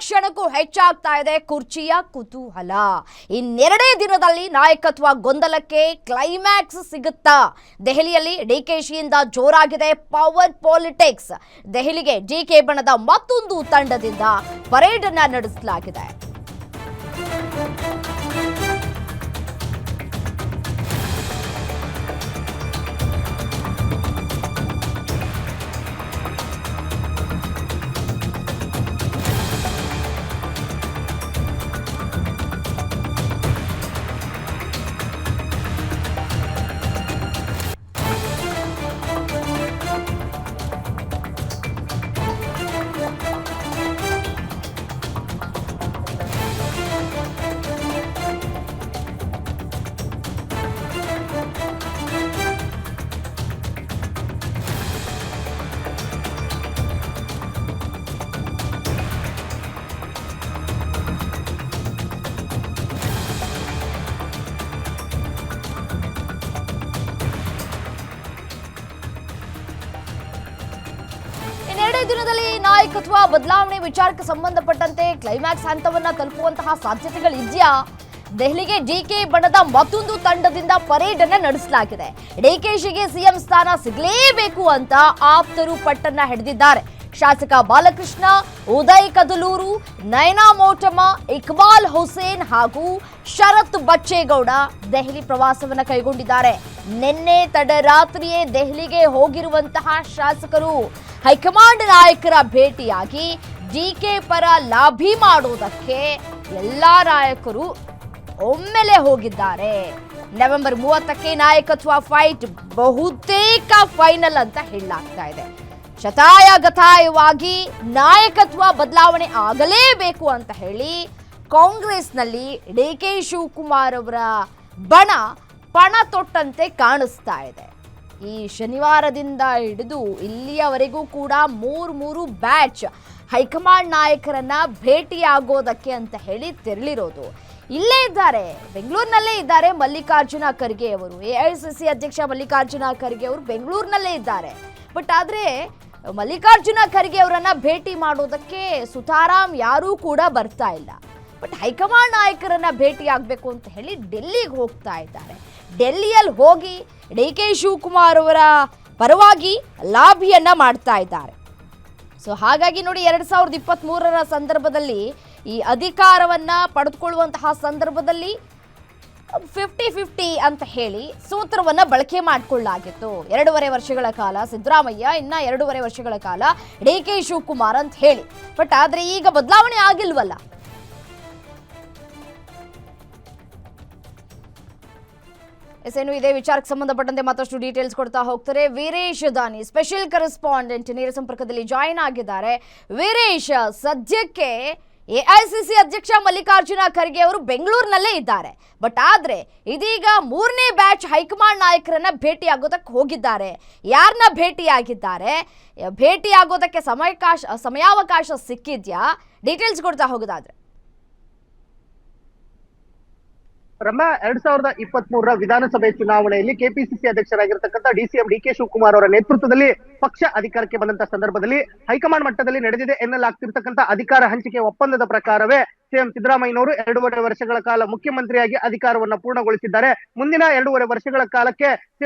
ಕ್ಷಣಕ್ಕೂ ಹೆಚ್ಚಾಗ್ತಾ ಇದೆ ಕುರ್ಚಿಯ ಕುತೂಹಲ. ಇನ್ನೆರಡೇ ದಿನದಲ್ಲಿ ನಾಯಕತ್ವ ಗೊಂದಲಕ್ಕೆ ಕ್ಲೈಮ್ಯಾಕ್ಸ್ ಸಿಗುತ್ತಾ? ದೆಹಲಿಯಲ್ಲಿ ಡಿಕೆಶಿಯಿಂದ ಜೋರಾಗಿದೆ ಪವರ್ ಪಾಲಿಟಿಕ್ಸ್. ದೆಹಲಿಗೆ ಡಿಕೆ ಬಣದ ಮತ್ತೊಂದು ತಂಡದಿಂದ ಪರೇಡ್ ಅನ್ನ ನಡೆಸಲಾಗಿದೆ. ದಿನದಲ್ಲಿ ನಾಯಕತ್ವ ಬದಲಾವಣೆ ವಿಚಾರಕ್ಕೆ ಸಂಬಂಧಪಟ್ಟಂತೆ ಕ್ಲೈಮ್ಯಾಕ್ಸ್ ಹಂತವನ್ನ ತಲುಪುವಂತಹ ಸಾಧ್ಯತೆಗಳಿದೆಯಾ? ದೆಹಲಿಗೆ ಡಿಕೆ ಬಣದ ಮತ್ತೊಂದು ತಂಡದಿಂದ ಪರೇಡ್ ಅನ್ನ ನಡೆಸಲಾಗಿದೆ. ಡಿಕೆಶಿಗೆ ಸಿಎಂ ಸ್ಥಾನ ಸಿಗಲೇಬೇಕು ಅಂತ ಆಪ್ತರು ಪಟ್ಟನ್ನ ಹಿಡಿದಿದ್ದಾರೆ. ಶಾಸಕ ಬಾಲಕೃಷ್ಣ, ಉದಯ್ ಕದಲೂರು, ನಯನಾ ಮೋಟಮ್ಮ, ಇಕ್ಬಾಲ್ ಹುಸೇನ್ ಹಾಗೂ ಶರತ್ ಬಚ್ಚೇಗೌಡ ದೆಹಲಿ ಪ್ರವಾಸವನ್ನ ಕೈಗೊಂಡಿದ್ದಾರೆ. ನಿನ್ನೆ ತಡರಾತ್ರಿಯೇ ದೆಹಲಿಗೆ ಹೋಗಿರುವಂತಹ ಶಾಸಕರು ಹೈಕಮಾಂಡ್ ನಾಯಕರ ಭೇಟಿಯಾಗಿ ಡಿಕೆ ಪರ ಲಾಭಿ ಮಾಡೋದಕ್ಕೆ ಎಲ್ಲಾ ನಾಯಕರು ಒಮ್ಮೆಲೆ ಹೋಗಿದ್ದಾರೆ. ನವೆಂಬರ್ 30ಕ್ಕೆ ನಾಯಕತ್ವ ಫೈಟ್ ಬಹುತೇಕ ಫೈನಲ್ ಅಂತ ಹೇಳಲಾಗ್ತಾ ಇದೆ. ಶತಾಯಗತಾಯವಾಗಿ ನಾಯಕತ್ವ ಬದಲಾವಣೆ ಆಗಲೇಬೇಕು ಅಂತ ಹೇಳಿ ಕಾಂಗ್ರೆಸ್ನಲ್ಲಿ ಡಿಕೆ ಶಿವಕುಮಾರ್ ಅವರ ಬಣ ಪಣ ತೊಟ್ಟಂತೆ ಕಾಣಿಸ್ತಾ ಇದೆ. ಈ ಶನಿವಾರದಿಂದ ಹಿಡಿದು ಇಲ್ಲಿಯವರೆಗೂ ಕೂಡ ಮೂರು ಬ್ಯಾಚ್ ಹೈಕಮಾಂಡ್ ನಾಯಕರನ್ನ ಭೇಟಿಯಾಗೋದಕ್ಕೆ ಅಂತ ಹೇಳಿ ತೆರಳಿರೋದು. ಇಲ್ಲೇ ಇದ್ದಾರೆ, ಬೆಂಗಳೂರಿನಲ್ಲೇ ಇದ್ದಾರೆ ಮಲ್ಲಿಕಾರ್ಜುನ ಖರ್ಗೆ ಅವರು. ಎಐಸಿಸಿ ಅಧ್ಯಕ್ಷ ಮಲ್ಲಿಕಾರ್ಜುನ ಖರ್ಗೆ ಅವರು ಬೆಂಗಳೂರಿನಲ್ಲೇ ಇದ್ದಾರೆ. ಬಟ್ ಆದರೆ ಮಲ್ಲಿಕಾರ್ಜುನ ಖರ್ಗೆ ಅವರನ್ನ ಭೇಟಿ ಮಾಡೋದಕ್ಕೆ ಸುತಾರಾಮ್ ಯಾರೂ ಕೂಡ ಬರ್ತಾ ಇಲ್ಲ. ಬಟ್ ಹೈಕಮಾಂಡ್ ನಾಯಕರನ್ನ ಭೇಟಿ ಆಗಬೇಕು ಅಂತ ಹೇಳಿ ಡೆಲ್ಲಿಗೆ ಹೋಗ್ತಾ ಇದ್ದಾರೆ. ಡೆಲ್ಲಿಯಲ್ಲಿ ಹೋಗಿ ಡಿಕೆ ಶಿವಕುಮಾರ್ ಅವರ ಪರವಾಗಿ ಲಾಭಿಯನ್ನ ಮಾಡ್ತಾ ಇದ್ದಾರೆ. ಸೊ ಹಾಗಾಗಿ ನೋಡಿ, 2023ರ ಸಂದರ್ಭದಲ್ಲಿ ಈ ಅಧಿಕಾರವನ್ನ ಪಡೆದುಕೊಳ್ಳುವಂತಹ ಸಂದರ್ಭದಲ್ಲಿ 50-50 ಅಂತ ಹೇಳಿ ಸೂತ್ರವನ್ನ ಬಳಕೆ ಮಾಡಿಕೊಳ್ಳಲಾಗಿತ್ತು. 2.5 ವರ್ಷಗಳ ಕಾಲ ಸಿದ್ದರಾಮಯ್ಯ, ಇನ್ನ 2.5 ವರ್ಷಗಳ ಕಾಲ ಡಿಕೆ ಶಿವಕುಮಾರ್ ಅಂತ ಹೇಳಿ. ಬಟ್ ಆದ್ರೆ ಈಗ ಬದಲಾವಣೆ ಆಗಿಲ್ವಲ್ಲ. ಏನು ಇದೇ ವಿಚಾರಕ್ಕೆ ಸಂಬಂಧಪಟ್ಟಂತೆ ಮತ್ತಷ್ಟು ಡೀಟೇಲ್ಸ್ ಕೊಡ್ತಾ ಹೋಗ್ತಾರೆ ವೀರೇಶ್ ದಾನಿ, ಸ್ಪೆಷಲ್ ಕರೆಸ್ಪಾಂಡೆಂಟ್ ನೇರ ಸಂಪರ್ಕದಲ್ಲಿ ಜಾಯಿನ್ ಆಗಿದ್ದಾರೆ. ವೀರೇಶ್, ಸದ್ಯಕ್ಕೆ ಎಐಸಿಸಿ ಅಧ್ಯಕ್ಷ ಮಲ್ಲಿಕಾರ್ಜುನ ಖರ್ಗೆ ಅವರು ಬೆಂಗಳೂರಿನಲ್ಲೇ ಇದ್ದಾರೆ. ಬಟ್ ಆದ್ರೆ ಇದೀಗ 3ನೇ ಬ್ಯಾಚ್ ಹೈಕಮಾಂಡ್ ನಾಯಕರನ್ನ ಭೇಟಿ ಆಗೋದಕ್ಕೆ ಹೋಗಿದ್ದಾರೆ. ಯಾರನ್ನ ಭೇಟಿಯಾಗಿದ್ದಾರೆ, ಭೇಟಿ ಆಗೋದಕ್ಕೆ ಸಮಯಾವಕಾಶ ಸಿಕ್ಕಿದ್ಯಾ? ಡೀಟೇಲ್ಸ್ ಕೊಡ್ತಾ ಹೋಗೋದಾದ್ರೆ. ರಮ್ಯಾ, 2023ರ ವಿಧಾನಸಭೆ ಚುನಾವಣೆಯಲ್ಲಿ ಕೆಪಿಸಿಸಿ ಅಧ್ಯಕ್ಷರಾಗಿರ್ತಕ್ಕಂಥ ಡಿಸಿಎಂ ಡಿಕೆ ಶಿವಕುಮಾರ್ ಅವರ ನೇತೃತ್ವದಲ್ಲಿ ಪಕ್ಷ ಅಧಿಕಾರಕ್ಕೆ ಬಂದಂತ ಸಂದರ್ಭದಲ್ಲಿ ಹೈಕಮಾಂಡ್ ಮಟ್ಟದಲ್ಲಿ ನಡೆದಿದೆ ಎನ್ನಲಾಗ್ತಿರ್ತಕ್ಕಂಥ ಅಧಿಕಾರ ಹಂಚಿಕೆ ಒಪ್ಪಂದದ ಪ್ರಕಾರವೇ ಸಿಎಂ ಸಿದ್ದರಾಮಯ್ಯನವರು 2.5 ವರ್ಷಗಳ ಕಾಲ ಮುಖ್ಯಮಂತ್ರಿಯಾಗಿ ಅಧಿಕಾರವನ್ನ ಪೂರ್ಣಗೊಳಿಸಿದ್ದಾರೆ. ಮುಂದಿನ 2.5 ವರ್ಷಗಳ ಕಾಲಕ್ಕೆ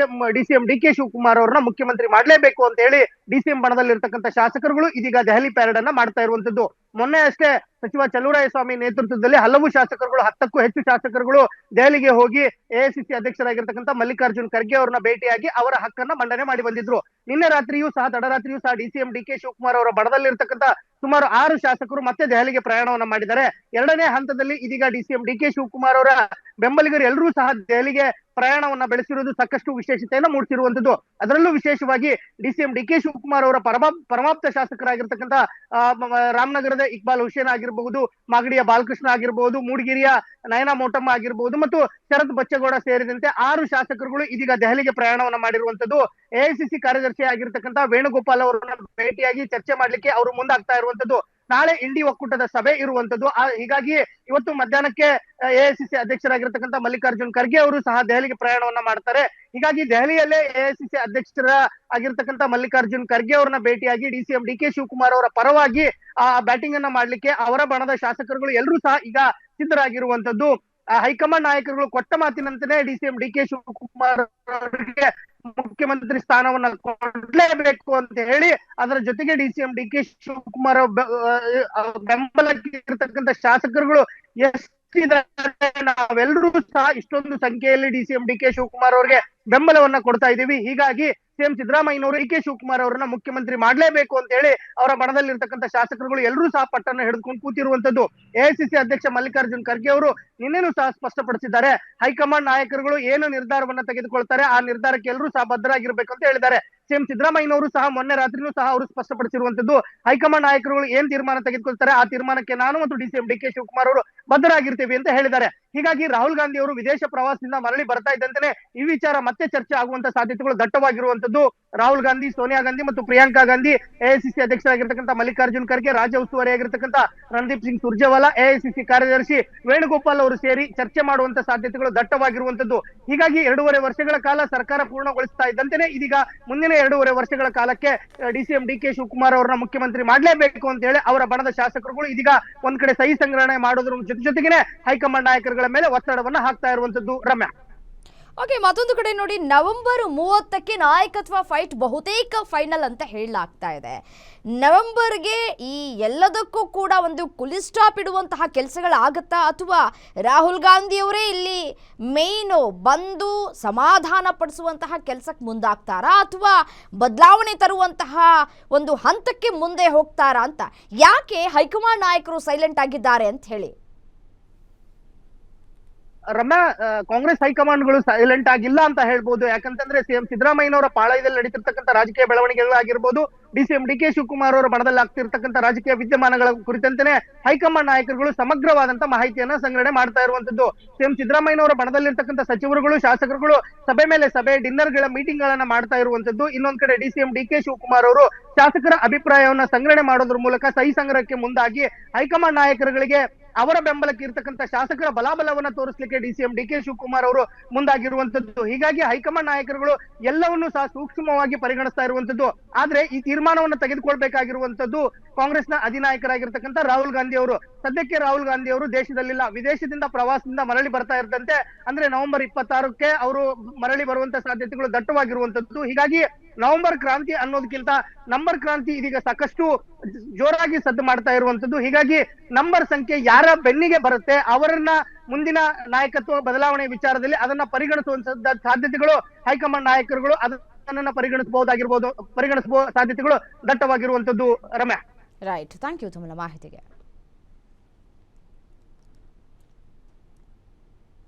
ಡಿಸಿಎಂ ಡಿಕೆ ಶಿವಕುಮಾರ್ ಅವರನ್ನ ಮುಖ್ಯಮಂತ್ರಿ ಮಾಡಲೇಬೇಕು ಅಂತ ಹೇಳಿ ಡಿಸಿಎಂ ಬಣದಲ್ಲಿರ್ತಕ್ಕಂಥ ಶಾಸಕರುಗಳು ಇದೀಗ ದೆಹಲಿ ಪ್ಯಾರೇಡ್ ಅನ್ನ ಮಾಡ್ತಾ ಇರುವಂತದ್ದು. ಮೊನ್ನೆ ಅಷ್ಟೇ ಸಚಿವ ಚಲುವರಾಯಸ್ವಾಮಿ ನೇತೃತ್ವದಲ್ಲಿ ಹಲವು ಶಾಸಕರುಗಳು, 10ಕ್ಕೂ ಹೆಚ್ಚು ಶಾಸಕರುಗಳು ದೆಹಲಿಗೆ ಹೋಗಿ ಎಐಸಿಸಿ ಅಧ್ಯಕ್ಷರಾಗಿರ್ತಕ್ಕಂಥ ಮಲ್ಲಿಕಾರ್ಜುನ್ ಖರ್ಗೆ ಅವರನ್ನ ಭೇಟಿಯಾಗಿ ಅವರ ಹಕ್ಕನ್ನ ಮಂಡನೆ ಮಾಡಿ ಬಂದಿದ್ರು. ನಿನ್ನೆ ರಾತ್ರಿಯೂ ಸಹ, ತಡರಾತ್ರಿಯೂ ಸಹ ಡಿಸಿಎಂ ಡಿಕೆ ಶಿವಕುಮಾರ್ ಅವರ ಬಣದಲ್ಲಿರ್ತಕ್ಕಂಥ ಸುಮಾರು 6 ಶಾಸಕರು ಮತ್ತೆ ದೆಹಲಿಗೆ ಪ್ರಯಾಣವನ್ನ ಮಾಡಿದ್ದಾರೆ. 2ನೇ ಹಂತದಲ್ಲಿ ಇದೀಗ ಡಿಸಿಎಂ ಡಿಕೆ ಶಿವಕುಮಾರ್ ಅವರ ಬೆಂಬಲಿಗರು ಎಲ್ಲರೂ ಸಹ ದೆಹಲಿಗೆ ಪ್ರಯಾಣವನ್ನ ಬೆಳೆಸಿರುವುದು ಸಾಕಷ್ಟು ವಿಶೇಷತೆಯನ್ನು ಮೂಡಿಸಿರುವಂತದ್ದು. ಅದರಲ್ಲೂ ವಿಶೇಷವಾಗಿ ಡಿಸಿಎಂ ಡಿಕೆ ಶಿವಕುಮಾರ್ ಅವರ ಪರಮಾಪ್ತ ಶಾಸಕರಾಗಿರ್ತಕ್ಕಂಥ ರಾಮನಗರದ ಇಕ್ಬಾಲ್ ಹುಸೇನ್ ಆಗಿರಬಹುದು, ಮಾಗಡಿಯ ಬಾಲಕೃಷ್ಣ ಆಗಿರಬಹುದು, ಮೂಡಿಗೆರೆಯ ನಯನಾ ಮೋಟಮ್ಮ ಆಗಿರಬಹುದು ಮತ್ತು ಶರತ್ ಬಚ್ಚೇಗೌಡ ಸೇರಿದಂತೆ 6 ಶಾಸಕರುಗಳು ಇದೀಗ ದೆಹಲಿಗೆ ಪ್ರಯಾಣವನ್ನ ಮಾಡಿರುವಂತದ್ದು. ಎಐಸಿಸಿ ಕಾರ್ಯದರ್ಶಿ ಆಗಿರ್ತಕ್ಕಂಥ ವೇಣುಗೋಪಾಲ್ ಅವರನ್ನ ಭೇಟಿಯಾಗಿ ಚರ್ಚೆ ಮಾಡ್ಲಿಕ್ಕೆ ಅವರು ಮುಂದಾಗ್ತಾ ಇರುವಂತದ್ದು. ನಾಳೆ ಇಂಡಿ ಒಕ್ಕೂಟದ ಸಭೆ ಇರುವಂತದ್ದು. ಹೀಗಾಗಿ ಇವತ್ತು ಮಧ್ಯಾಹ್ನಕ್ಕೆ ಎಐಸಿಸಿ ಅಧ್ಯಕ್ಷರಾಗಿರ್ತಕ್ಕಂಥ ಮಲ್ಲಿಕಾರ್ಜುನ್ ಖರ್ಗೆ ಅವರು ಸಹ ದೆಹಲಿಗೆ ಪ್ರಯಾಣವನ್ನ ಮಾಡ್ತಾರೆ. ಹೀಗಾಗಿ ದೆಹಲಿಯಲ್ಲೇ ಎಐಸಿಸಿ ಅಧ್ಯಕ್ಷರ ಆಗಿರ್ತಕ್ಕಂಥ ಮಲ್ಲಿಕಾರ್ಜುನ್ ಖರ್ಗೆ ಅವರನ್ನ ಭೇಟಿಯಾಗಿ ಡಿಸಿಎಂ ಡಿಕೆ ಶಿವಕುಮಾರ್ ಅವರ ಪರವಾಗಿ ಬ್ಯಾಟಿಂಗ್ ಅನ್ನ ಮಾಡ್ಲಿಕ್ಕೆ ಅವರ ಬಣದ ಶಾಸಕರುಗಳು ಎಲ್ಲರೂ ಸಹ ಈಗ ಸಿದ್ಧರಾಗಿರುವಂತದ್ದು. ಹೈಕಮಾಂಡ್ ನಾಯಕರುಗಳು ಕೊಟ್ಟ ಮಾತಿನಂತೆಯೇ ಡಿಸಿಎಂ ಡಿಕೆ ಶಿವಕುಮಾರ್ ಅವರಿಗೆ ಮುಖ್ಯಮಂತ್ರಿ ಸ್ಥಾನವನ್ನ ಕೊಡ್ಲೇಬೇಕು ಅಂತ ಹೇಳಿ, ಅದರ ಜೊತೆಗೆ ಡಿಸಿಎಂ ಡಿಕೆ ಶಿವಕುಮಾರ್ ಬೆಂಬಲಕ್ಕೆ ಇರತಕ್ಕಂತ ಶಾಸಕರುಗಳು ಎಷ್ಟಿದ್ದಾರೆ, ನಾವೆಲ್ಲರೂ ಸಹ ಇಷ್ಟೊಂದು ಸಂಖ್ಯೆಯಲ್ಲಿ ಡಿಸಿಎಂ ಡಿಕೆ ಶಿವಕುಮಾರ್ ಅವರಿಗೆ ಬೆಂಬಲವನ್ನ ಕೊಡ್ತಾ ಇದ್ದೀವಿ. ಹೀಗಾಗಿ ಸಿಎಂ ಸಿದ್ದರಾಮಯ್ಯನವರು ಡಿ ಕೆ ಶಿವಕುಮಾರ್ ಅವರನ್ನ ಮುಖ್ಯಮಂತ್ರಿ ಮಾಡ್ಲೇಬೇಕು ಅಂತ ಹೇಳಿ ಅವರ ಬಣದಲ್ಲಿರ್ತಕ್ಕಂಥ ಶಾಸಕರುಗಳು ಎಲ್ಲರೂ ಸಹ ಪಟ್ಟನ್ನ ಹಿಡಿದುಕೊಂಡು ಕೂತಿರುವಂತದ್ದು. ಎಐಸಿಸಿ ಅಧ್ಯಕ್ಷ ಮಲ್ಲಿಕಾರ್ಜುನ್ ಖರ್ಗೆ ಅವರು ನಿನ್ನೆನೂ ಸಹ ಸ್ಪಷ್ಟಪಡಿಸಿದ್ದಾರೆ, ಹೈಕಮಾಂಡ್ ನಾಯಕರುಗಳು ಏನು ನಿರ್ಧಾರವನ್ನ ತೆಗೆದುಕೊಳ್ತಾರೆ ಆ ನಿರ್ಧಾರಕ್ಕೆ ಎಲ್ಲರೂ ಸಹ ಬದ್ಧರಾಗಿರ್ಬೇಕು ಅಂತ ಹೇಳಿದ್ದಾರೆ. ಸಿಎಂ ಸಿದ್ದರಾಮಯ್ಯನವರು ಸಹ ಮೊನ್ನೆ ರಾತ್ರಿನೂ ಸಹ ಅವರು ಸ್ಪಷ್ಟಪಡಿಸಿರುವಂತದ್ದು, ಹೈಕಮಾಂಡ್ ನಾಯಕರುಗಳು ಏನ್ ತೀರ್ಮಾನ ತೆಗೆದುಕೊಳ್ತಾರೆ ಆ ತೀರ್ಮಾನಕ್ಕೆ ನಾನು ಮತ್ತು ಡಿಸಿಎಂ ಡಿಕೆ ಶಿವಕುಮಾರ್ ಅವರು ಬದ್ಧರಾಗಿರ್ತೀವಿ ಅಂತ ಹೇಳಿದ್ದಾರೆ. ಹೀಗಾಗಿ ರಾಹುಲ್ ಗಾಂಧಿ ಅವರು ವಿದೇಶ ಪ್ರವಾಸದಿಂದ ಮರಳಿ ಬರ್ತಾ ಇದ್ದಂತೆ ಈ ವಿಚಾರ ಮತ್ತೆ ಚರ್ಚೆ ಆಗುವಂತ ಸಾಧ್ಯತೆಗಳು ದಟ್ಟವಾಗಿರುವಂತದ್ದು. ರಾಹುಲ್ ಗಾಂಧಿ, ಸೋನಿಯಾ ಗಾಂಧಿ ಮತ್ತು ಪ್ರಿಯಾಂಕಾ ಗಾಂಧಿ, ಎಐಸಿಸಿ ಅಧ್ಯಕ್ಷರಾಗಿರ್ತಕ್ಕಂಥ ಮಲ್ಲಿಕಾರ್ಜುನ್ ಖರ್ಗೆ, ರಾಜ್ಯ ಉಸ್ತುವಾರಿಯಾಗಿರ್ತಕ್ಕಂಥ ರಣದೀಪ್ ಸಿಂಗ್ ಸುರ್ಜೇವಾಲಾ, ಎಐಸಿಸಿ ಕಾರ್ಯದರ್ಶಿ ವೇಣುಗೋಪಾಲ್ ಅವರು ಸೇರಿ ಚರ್ಚೆ ಮಾಡುವಂತ ಸಾಧ್ಯತೆಗಳು ದಟ್ಟವಾಗಿರುವಂತದ್ದು. ಹೀಗಾಗಿ 2.5 ವರ್ಷಗಳ ಕಾಲ ಸರ್ಕಾರ ಪೂರ್ಣಗೊಳಿಸ್ತಾ ಇದ್ದಂತೆಯೇ ಇದೀಗ ಮುಂದಿನ 2.5 ವರ್ಷಗಳ ಕಾಲಕ್ಕೆ ಡಿಸಿಎಂ ಡಿಕೆ ಶಿವಕುಮಾರ್ ಅವರನ್ನ ಮುಖ್ಯಮಂತ್ರಿ ಮಾಡ್ಲೇಬೇಕು ಅಂತ ಹೇಳಿ ಅವರ ಬಣದ ಶಾಸಕರುಗಳು ಇದೀಗ ಒಂದ್ ಕಡೆ ಸಹಿ ಸಂಗ್ರಹಣೆ ಮಾಡೋದ್ರ ಜೊತೆಗೆ ಹೈಕಮಾಂಡ್ ನಾಯಕರುಗಳ ಮೇಲೆ ಒತ್ತಡವನ್ನ ಹಾಕ್ತಾ ಇರುವಂತದ್ದು. ರಮ್ಯಾ, ಓಕೆ, ಮತ್ತೊಂದು ಕಡೆ ನೋಡಿ, ನವೆಂಬರ್ 30ಕ್ಕೆ ನಾಯಕತ್ವ ಫೈಟ್ ಬಹುತೇಕ ಫೈನಲ್ ಅಂತ ಹೇಳಲಾಗ್ತಾ ಇದೆ. ನವೆಂಬರ್ಗೆ ಈ ಎಲ್ಲದಕ್ಕೂ ಕೂಡ ಒಂದು ಫುಲ್ ಸ್ಟಾಪ್ ಇಡುವಂತಹ ಕೆಲಸಗಳಾಗತ್ತಾ, ಅಥವಾ ರಾಹುಲ್ ಗಾಂಧಿಯವರೇ ಇಲ್ಲಿ ಮೇಯ್ನು ಬಂದು ಸಮಾಧಾನ ಪಡಿಸುವಂತಹ ಕೆಲಸಕ್ಕೆ ಮುಂದಾಗ್ತಾರಾ, ಅಥವಾ ಬದಲಾವಣೆ ತರುವಂತಹ ಒಂದು ಹಂತಕ್ಕೆ ಮುಂದೆ ಹೋಗ್ತಾರಾ ಅಂತ? ಯಾಕೆ ಹೈಕಮಾಂಡ್ ನಾಯಕರು ಸೈಲೆಂಟ್ ಆಗಿದ್ದಾರೆ ಅಂತ ಹೇಳಿ? ರಮ್ಯಾ, ಕಾಂಗ್ರೆಸ್ ಹೈಕಮಾಂಡ್ಗಳು ಸೈಲೆಂಟ್ ಆಗಿಲ್ಲ ಅಂತ ಹೇಳ್ಬೋದು. ಯಾಕಂತಂದ್ರೆ ಸಿಎಂ ಸಿದ್ದರಾಮಯ್ಯನವರ ಪಾಳಯದಲ್ಲಿ ನಡೀತಿರ್ತಕ್ಕಂಥ ರಾಜಕೀಯ ಬೆಳವಣಿಗೆಗಳಾಗಿರ್ಬೋದು, ಡಿಸಿಎಂ ಡಿಕೆ ಶಿವಕುಮಾರ್ ಅವರ ಬಣದಲ್ಲಿ ಆಗ್ತಿರ್ತಕ್ಕಂಥ ರಾಜಕೀಯ ವಿದ್ಯಮಾನಗಳ ಕುರಿತಂತೆ ಹೈಕಮಾಂಡ್ ನಾಯಕರುಗಳು ಸಮಗ್ರವಾದಂತ ಮಾಹಿತಿಯನ್ನ ಸಂಗ್ರಹಣೆ ಮಾಡ್ತಾ ಇರುವಂತದ್ದು. ಸಿಎಂ ಸಿದ್ದರಾಮಯ್ಯನವರ ಬಣದಲ್ಲಿರ್ತಕ್ಕಂಥ ಸಚಿವರುಗಳು, ಶಾಸಕರುಗಳು ಸಭೆ ಮೇಲೆ ಸಭೆ, ಡಿನ್ನರ್ ಗಳ ಮೀಟಿಂಗ್ ಗಳನ್ನ ಮಾಡ್ತಾ ಇರುವಂತದ್ದು. ಇನ್ನೊಂದ್ ಕಡೆ ಡಿಸಿಎಂ ಡಿಕೆ ಶಿವಕುಮಾರ್ ಅವರು ಶಾಸಕರ ಅಭಿಪ್ರಾಯವನ್ನ ಸಂಗ್ರಹಣೆ ಮಾಡೋದ್ರ ಮೂಲಕ ಸಹಿ ಸಂಗ್ರಹಕ್ಕೆ ಮುಂದಾಗಿ ಹೈಕಮಾಂಡ್ ನಾಯಕರುಗಳಿಗೆ ಅವರ ಬೆಂಬಲಕ್ಕೆ ಇರ್ತಕ್ಕಂಥ ಶಾಸಕರ ಬಲಾಬಲವನ್ನ ತೋರಿಸಲಿಕ್ಕೆ ಡಿಸಿಎಂ ಡಿಕೆ ಶಿವಕುಮಾರ್ ಅವರು ಮುಂದಾಗಿರುವಂತದ್ದು. ಹೀಗಾಗಿ ಹೈಕಮಾಂಡ್ ನಾಯಕರುಗಳು ಎಲ್ಲವನ್ನೂ ಸಹ ಸೂಕ್ಷ್ಮವಾಗಿ ಪರಿಗಣಿಸ್ತಾ ಇರುವಂತದ್ದು. ಆದ್ರೆ ಈ ತೀರ್ಮಾನವನ್ನು ತೆಗೆದುಕೊಳ್ಬೇಕಾಗಿರುವಂತದ್ದು ಕಾಂಗ್ರೆಸ್ನ ಅಧಿನಾಯಕರಾಗಿರ್ತಕ್ಕಂಥ ರಾಹುಲ್ ಗಾಂಧಿ ಅವರು. ಸದ್ಯಕ್ಕೆ ರಾಹುಲ್ ಗಾಂಧಿ ಅವರು ದೇಶದಲ್ಲಿಲ್ಲ, ವಿದೇಶದಿಂದ ಪ್ರವಾಸದಿಂದ ಮರಳಿ ಬರ್ತಾ ಇದ್ದಂತೆ, ಅಂದ್ರೆ ನವೆಂಬರ್ 26ಕ್ಕೆ ಅವರು ಮರಳಿ ಬರುವಂತ ಸಾಧ್ಯತೆಗಳು ದಟ್ಟವಾಗಿರುವಂತದ್ದು. ಹೀಗಾಗಿ ನವೆಂಬರ್ ಕ್ರಾಂತಿ ಅನ್ನೋದಕ್ಕಿಂತ ನಂಬರ್ ಕ್ರಾಂತಿ ಇದೀಗ ಸಾಕಷ್ಟು ಜೋರಾಗಿ ಸದ್ದು ಮಾಡ್ತಾ ಇರುವಂತದ್ದು. ಹೀಗಾಗಿ ನಂಬರ್ ಸಂಖ್ಯೆ ಯಾರ ಬೆನ್ನಿಗೆ ಬರುತ್ತೆ ಅವರನ್ನ ಮುಂದಿನ ನಾಯಕತ್ವ ಬದಲಾವಣೆ ವಿಚಾರದಲ್ಲಿ ಅದನ್ನ ಪರಿಗಣಿಸುವಂತ ಸಾಧ್ಯತೆಗಳು ಹೈಕಮಾಂಡ್ ನಾಯಕರುಗಳು ಅದನ್ನ ಪರಿಗಣಿಸಬಹುದಾಗಿರ್ಬೋದು, ಪರಿಗಣಿಸಬಹುದಾದ ಸಾಧ್ಯತೆಗಳು ದಟ್ಟವಾಗಿರುವಂತದ್ದು. ರಮ್ಯಾ, ರೈಟ್, ಥ್ಯಾಂಕ್ ಯು ತಮ್ಮ ಮಾಹಿತಿಗೆ.